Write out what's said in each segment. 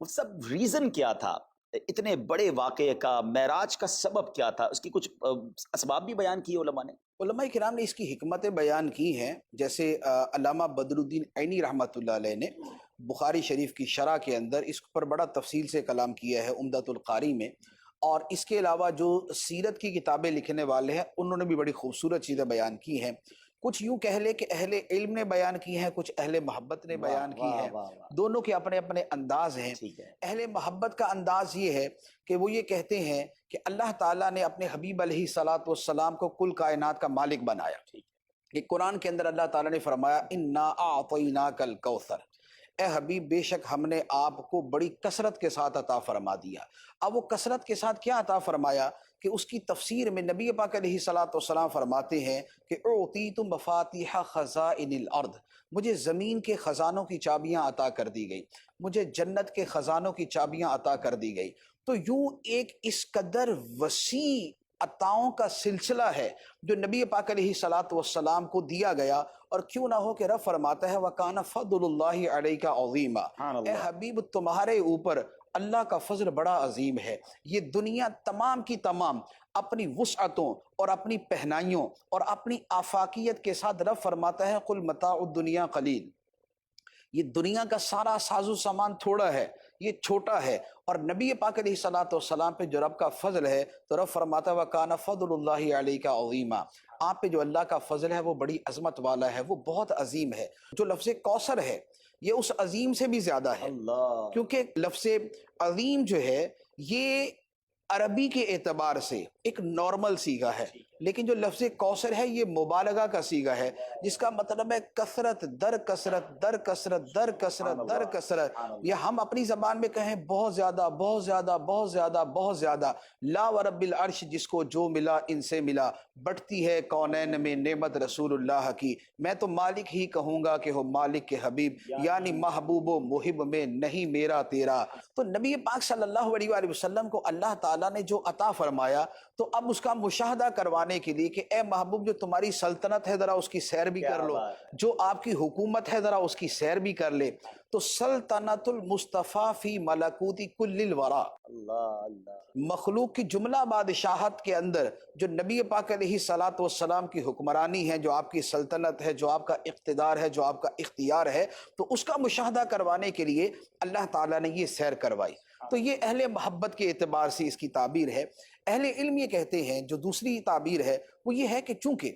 سب reason کیا تھا اتنے بڑے واقعے کا؟ معراج کا سبب کیا تھا؟ اس کی کچھ اسباب بھی بیان کیے علماء نے؟ علماء کرام نے اس کی حکمتیں بیان کی ہیں، جیسے علامہ بدر الدین عینی رحمۃ اللہ علیہ نے بخاری شریف کی شرح کے اندر اس پر بڑا تفصیل سے کلام کیا ہے عمدۃ القاری میں، اور اس کے علاوہ جو سیرت کی کتابیں لکھنے والے ہیں انہوں نے بھی بڑی خوبصورت چیزیں بیان کی ہیں۔ کچھ یوں کہہ لے کہ اہل علم نے بیان کی ہیں، کچھ اہل محبت نے بیان کی ہیں، دونوں کے اپنے اپنے انداز ہیں۔ اہل محبت کا انداز یہ ہے کہ وہ یہ کہتے ہیں کہ اللہ تعالیٰ نے اپنے حبیب علیہ الصلاۃ والسلام کو کل کائنات کا مالک بنایا۔ کہ قرآن کے اندر اللہ تعالیٰ نے فرمایا انا اعطیناک الکوثر، اے حبیب بے شک ہم نے آپ کو بڑی کثرت کے ساتھ عطا فرما دیا۔ اب وہ کثرت کے ساتھ کیا عطا فرمایا کہ اس کی تفسیر میں نبی پاک علیہ الصلاۃ والسلام فرماتے ہیں کہ اعطیت مفاتیح خزائن الارض، مجھے زمین کے خزانوں کی چابیاں عطا کر دی گئی، مجھے جنت کے خزانوں کی چابیاں عطا کر دی گئی۔ تو یوں ایک اس قدر وسیع عطاؤں کا سلسلہ ہے جو نبی پاک علیہ الصلاۃ والسلام کو دیا گیا، اور کیوں نہ ہو کہ رب فرماتا ہے وَكَانَ فَضْلُ اللَّهِ عَلَيْكَ عَظِيمًا، اے حبیب تمہارے اوپر اللہ کا فضل بڑا عظیم ہے۔ یہ دنیا تمام کی تمام اپنی وسعتوں اور اپنی پہنائیوں اور اپنی آفاقیت کے ساتھ رب فرماتا ہے قُلْ مَتَاعُ الدُّنْيَا قَلِيلٌ، یہ دنیا کا سارا ساز و سامان تھوڑا ہے، یہ چھوٹا ہے، اور نبی پاک علیہ الصلاۃ والسلام پہ جو رب کا فضل ہے تو رب فرماتا ہے وَكَانَ فَضْلُ اللَّهِ عَلَيْكَ عَظِيمًا، آپ پہ جو اللہ کا فضل ہے وہ بڑی عظمت والا ہے، وہ بہت عظیم ہے۔ جو لفظ کوثر ہے یہ اس عظیم سے بھی زیادہ ہے، کیونکہ لفظ عظیم جو ہے یہ عربی کے اعتبار سے ایک نارمل صیغہ ہے، لیکن جو لفظ کوثر ہے یہ مبالغہ کا صیغہ ہے، جس کا مطلب ہے کثرت در کثرت در کثرت در کثرت در کثرت، یا ہم اپنی زبان میں کہیں بہت زیادہ بہت زیادہ بہت زیادہ بہت زیادہ۔ لا ورب العرش، جس کو جو ملا ان سے ملا، بٹتی ہے کونین میں نعمت رسول اللہ کی، میں تو مالک ہی کہوں گا کہ ہو مالک کے حبیب، یعنی محبوب و محب میں نہیں میرا تیرا۔ تو نبی پاک صلی اللہ علیہ وآلہ وسلم کو اللہ تعالیٰ نے جو عطا فرمایا، تو اب اس کا مشاہدہ کروانے کے لیے کہ اے محبوب جو تمہاری سلطنت ہے ذرا اس کی سیر بھی کر لو، جو آپ کی حکومت ہے ذرا اس کی سیر بھی کر لے۔ تو سلطنت المصطفیٰ فی ملکوتی کل الورا، مخلوق کی جملہ بادشاہت کے اندر جو نبی پاک علیہ الصلاۃ والسلام کی حکمرانی ہے، جو آپ کی سلطنت ہے، جو آپ کا اقتدار ہے، جو آپ کا اختیار ہے، تو اس کا مشاہدہ کروانے کے لیے اللہ تعالیٰ نے یہ سیر کروائی۔ تو یہ اہل محبت کے اعتبار سے اس کی تعبیر ہے۔ اہل علم یہ کہتے ہیں، جو دوسری تعبیر ہے وہ یہ ہے کہ چونکہ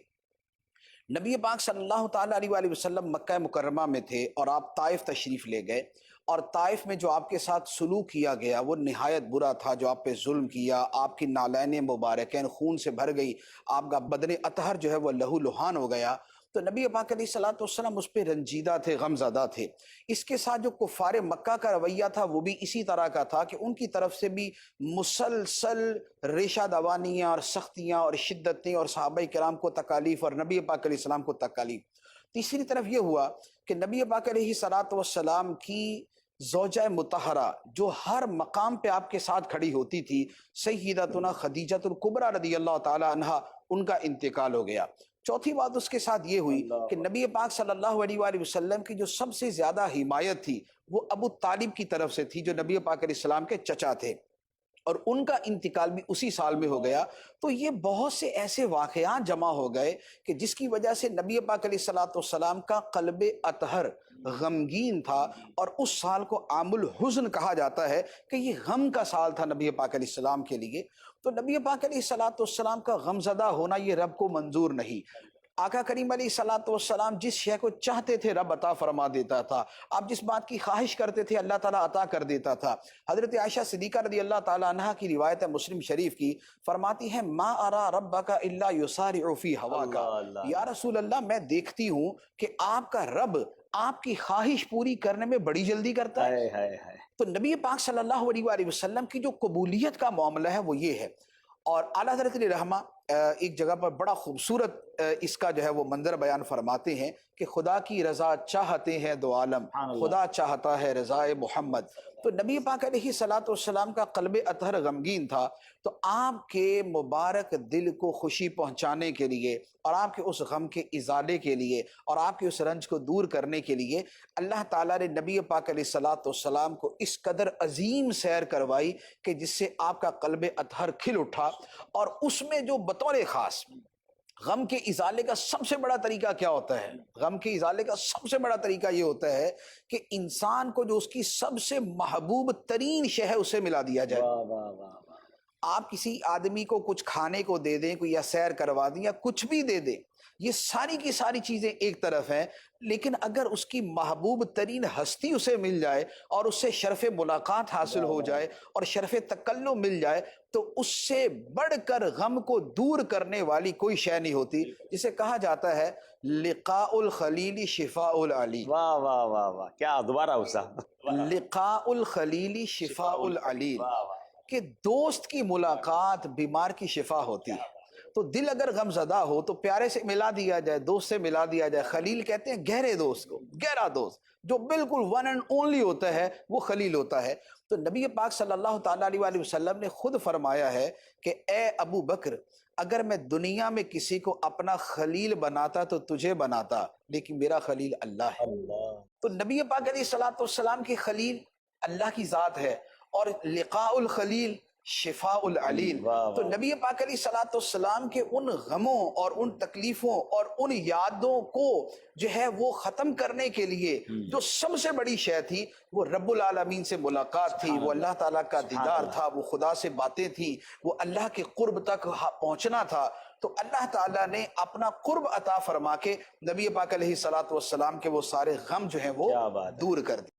نبی پاک صلی اللہ تعالیٰ علیہ وآلہ وسلم مکہ مکرمہ میں تھے اور آپ طائف تشریف لے گئے، اور طائف میں جو آپ کے ساتھ سلوک کیا گیا وہ نہایت برا تھا، جو آپ پہ ظلم کیا، آپ کی نالین مبارکین خون سے بھر گئی، آپ کا بدن اطہر جو ہے وہ لہو لہان ہو گیا، تو نبی پاک علیہ الصلاۃ والسلام اس پہ رنجیدہ تھے، غم زدہ تھے۔ اس کے ساتھ جو کفار مکہ کا رویہ تھا وہ بھی اسی طرح کا تھا کہ ان کی طرف سے بھی مسلسل ریشہ دوانیاں اور سختیاں اور شدتیں اور صحابہ کرام کو تکالیف اور نبی پاک علیہ السلام کو تکالیف۔ تیسری طرف یہ ہوا کہ نبی پاک علیہ الصلاۃ والسلام کی زوجہ مطہرہ جو ہر مقام پہ آپ کے ساتھ کھڑی ہوتی تھی، سیدتنا خدیجۃ الکبریٰ رضی اللہ تعالی عنہا، ان کا انتقال ہو گیا۔ چوتھی بات اس کے ساتھ یہ ہوئی کہ نبی پاک صلی اللہ علیہ وآلہ وسلم کی جو سب سے زیادہ حمایت تھی وہ ابو طالب کی طرف سے تھی، جو نبی پاک علیہ السلام کے چچا تھے، اور ان کا انتقال بھی اسی سال میں ہو گیا۔ تو یہ بہت سے ایسے واقعات جمع ہو گئے کہ جس کی وجہ سے نبی پاک علیہ الصلاۃ والسلام کا قلب اطہر غمگین تھا، اور اس سال کو عام الحزن کہا جاتا ہے کہ یہ غم کا سال تھا نبی پاک علیہ السلام کے لیے۔ تو نبی پاک علیہ الصلاۃ والسلام کا غم زدہ ہونا یہ رب کو منظور نہیں۔ آقا کریم علیہ الصلاۃ والسلام جس شے کو چاہتے تھے رب عطا فرما دیتا تھا، آپ جس بات کی خواہش کرتے تھے اللہ تعالیٰ عطا کر دیتا تھا۔ حضرت عائشہ صدیقہ رضی اللہ تعالیٰ عنہا کی روایت ہے مسلم شریف کی، فرماتی ہیں ما ارا ربک الا یسارع فی ہواک، یا رسول اللہ میں دیکھتی ہوں کہ آپ کا رب آپ کی خواہش پوری کرنے میں بڑی جلدی کرتا ہے۔ تو نبی پاک صلی اللہ علیہ وآلہ وسلم کی جو قبولیت کا معاملہ ہے وہ یہ ہے۔ اور اعلیٰ حضرت علیہ رحمہ ایک جگہ پر بڑا خوبصورت اس کا جو ہے وہ منظر بیان فرماتے ہیں کہ خدا کی رضا چاہتے ہیں دو عالم، سبحان اللہ۔ خدا چاہتا ہے رضا محمد۔ تو نبی پاک علیہ الصلوۃ والسلام کا قلب اطہر غمگین تھا، تو آپ کے مبارک دل کو خوشی پہنچانے کے لیے اور آپ کے اس غم کے ازالے کے لیے اور آپ کے اس رنج کو دور کرنے کے لیے اللہ تعالیٰ نے نبی پاک علیہ الصلوۃ والسلام کو اس قدر عظیم سیر کروائی کہ جس سے آپ کا قلب اطہر کھل اٹھا۔ اور اس میں جو بطور خاص غم کے ازالے کا سب سے بڑا طریقہ کیا ہوتا ہے؟ غم کے ازالے کا سب سے بڑا طریقہ یہ ہوتا ہے کہ انسان کو جو اس کی سب سے محبوب ترین شے ہے اسے ملا دیا جائے۔ واہ واہ واہ واہ۔ آپ کسی آدمی کو کچھ کھانے کو دے دیں، کوئی یا سیر کروا دیں یا کچھ بھی دے دیں، یہ ساری کی ساری چیزیں ایک طرف ہیں، لیکن اگر اس کی محبوب ترین ہستی اسے مل جائے اور اس سے شرف ملاقات حاصل ہو جائے اور شرف تکلم مل جائے، تو اس سے بڑھ کر غم کو دور کرنے والی کوئی شے نہیں ہوتی، جسے کہا جاتا ہے لقاء الخلیل شفاء العلیل۔ واہ واہ واہ واہ، کیا دوبارہ اسا، لقاء الخلیل شفاء العلیل، واہ واہ۔ کہ دوست کی ملاقات بیمار کی شفا ہوتی ہے۔ تو دل اگر غم زدہ ہو تو پیارے سے ملا دیا جائے، دوست سے ملا دیا جائے۔ خلیل کہتے ہیں گہرے دوست کو، گہرا دوست جو بالکل ون اینڈ اونلی ہوتا ہے، وہ خلیل ہوتا ہے۔ تو نبی پاک صلی اللہ تعالیٰ علیہ وآلہ وسلم نے خود فرمایا ہے کہ اے ابو بکر، اگر میں دنیا میں کسی کو اپنا خلیل بناتا تو تجھے بناتا، لیکن میرا خلیل اللہ ہے۔ اللہ، تو نبی پاک علیہ الصلوۃ والسلام کی خلیل اللہ کی ذات ہے، اور لقاء الخلیل شفاء العلیل۔ واہ تو واہ۔ نبی پاک علیہ الصلوۃ والسلام کے ان غموں اور ان تکلیفوں اور ان یادوں کو جو ہے وہ ختم کرنے کے لیے جو سب سے بڑی شے تھی وہ رب العالمین سے ملاقات تھی، وہ اللہ تعالیٰ کا دیدار تھا، وہ خدا سے باتیں تھیں، وہ اللہ کے قرب تک پہنچنا تھا۔ تو اللہ تعالیٰ نے اپنا قرب عطا فرما کے نبی پاک علیہ الصلوۃ والسلام کے وہ سارے غم جو ہیں وہ کیا بات ہے۔ دور کر دیے۔